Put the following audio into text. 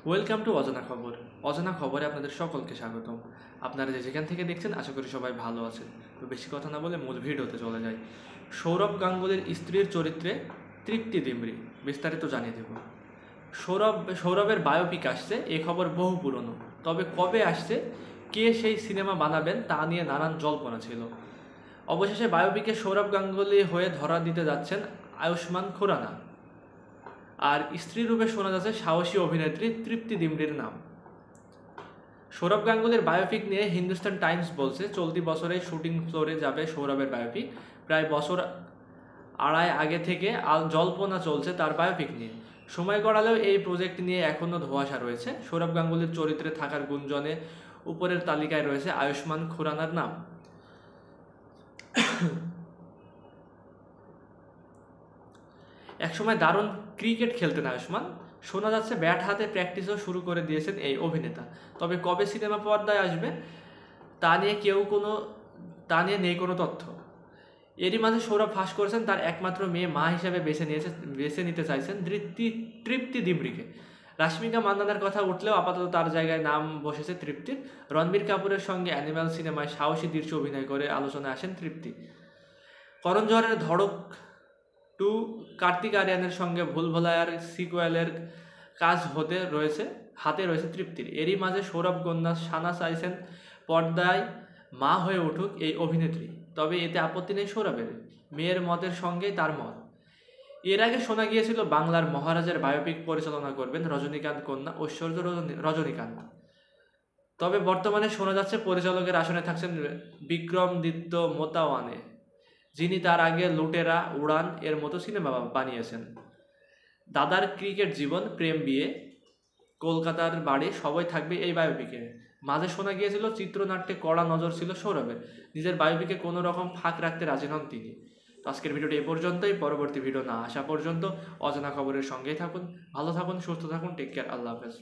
Welcome to অজানা খবর। অজানা খবরে আপনাদের সকলকে স্বাগতম। আপনারা যেখান থেকে দেখছেন আশা করি সবাই ভালো আছেন। তো বেশি কথা না বলে মূল ভিডিওতে চলে যায়। সৌরভ গাঙ্গুলির স্ত্রীর চরিত্রে তৃপ্তি ডিমরি, বিস্তারিত জানিয়ে দেব। সৌরভের বায়োপিক আসছে, এ খবর বহু পুরনো। তবে কবে আসছে, কে সেই সিনেমা বানাবেন তা নিয়ে নানান জল্পনা ছিল। অবশেষে বায়োপিকে সৌরভ গাঙ্গুলি হয়ে ধরা দিতে যাচ্ছেন আয়ুষ্মান খুরানা। আর স্ত্রী রূপে শোনা যাচ্ছে সাহসী অভিনেত্রী তৃপ্তি ডিমরির নাম। সৌরভ গাঙ্গুলির বায়োপিক নিয়ে হিন্দুস্তান টাইমস বলছে, চলতি বছরে শুটিং ফ্লোরে যাবে সৌরভের বায়োপিক। প্রায় বছর আড়াই আগে থেকে জল্পনা চলছে তার বায়োপিক নিয়ে। সময় গড়ালেও এই প্রজেক্ট নিয়ে এখনও ধোঁয়াশা রয়েছে। সৌরভ গাঙ্গুলির চরিত্রে থাকার গুঞ্জনে উপরের তালিকায় রয়েছে আয়ুষ্মান খুরানার নাম। একসময় দারুণ ক্রিকেট খেলতেন আয়ুষ্মান। শোনা যাচ্ছে ব্যাট হাতে প্র্যাকটিসও শুরু করে দিয়েছেন এই অভিনেতা। তবে কবে সিনেমা পর্দায় আসবে তা নিয়ে নেই কোনো তথ্য। এরই মাঝে সৌরভ ফাঁস করেছেন তার একমাত্র মেয়ে মা হিসেবে বেছে নিতে চাইছেন তৃপ্তি ডিমরিকে। রাশ্মিকা মান্দানার কথা উঠলেও আপাতত তার জায়গায় নাম বসেছে তৃপ্তির। রণবীর কাপুরের সঙ্গে অ্যানিমাল সিনেমায় সাহসী দৃশ্য অভিনয় করে আলোচনায় আসেন তৃপ্তি। করণ জোহরের ধড়ক 2, কার্তিক আরিয়ানের সঙ্গে ভুলভুলাইয়ার সিকুয়েলের কাজ হাতে রয়েছে তৃপ্তির। এরই মাঝে সৌরভ কন্যা সানা চাইছেন পর্দায় মা হয়ে উঠুক এই অভিনেত্রী। তবে এতে আপত্তি নেই সৌরভের, মেয়ের মতের সঙ্গেই তার মত। এর আগে শোনা গিয়েছিল বাংলার মহারাজের বায়োপিক পরিচালনা করবেন রজনীকান্ত কন্যা ঐশ্বর্য রজনীকান্ত। তবে বর্তমানে শোনা যাচ্ছে পরিচালকের আসনে থাকছেন বিক্রমাদিত্য মোতাওয়ানে, যিনি তার আগে লুটেরা, উড়ান এর মতো সিনেমা বানিয়েছেন। দাদার ক্রিকেট জীবন, প্রেম, বিয়ে, কলকাতার বাড়ি সবই থাকবে এই বায়োপিকে। মাঝে শোনা গিয়েছিল চিত্রনাট্যে কড়া নজর ছিল সৌরভের, নিজের বায়োপিকে কোনো রকম ফাঁক রাখতে রাজি নন তিনি। তো আজকের ভিডিওটি এ পর্যন্তই। পরবর্তী ভিডিও না আসা পর্যন্ত অজানা খবরের সঙ্গেই থাকুন। ভালো থাকুন, সুস্থ থাকুন, টেক কেয়ার, আল্লাহ হাফেজ।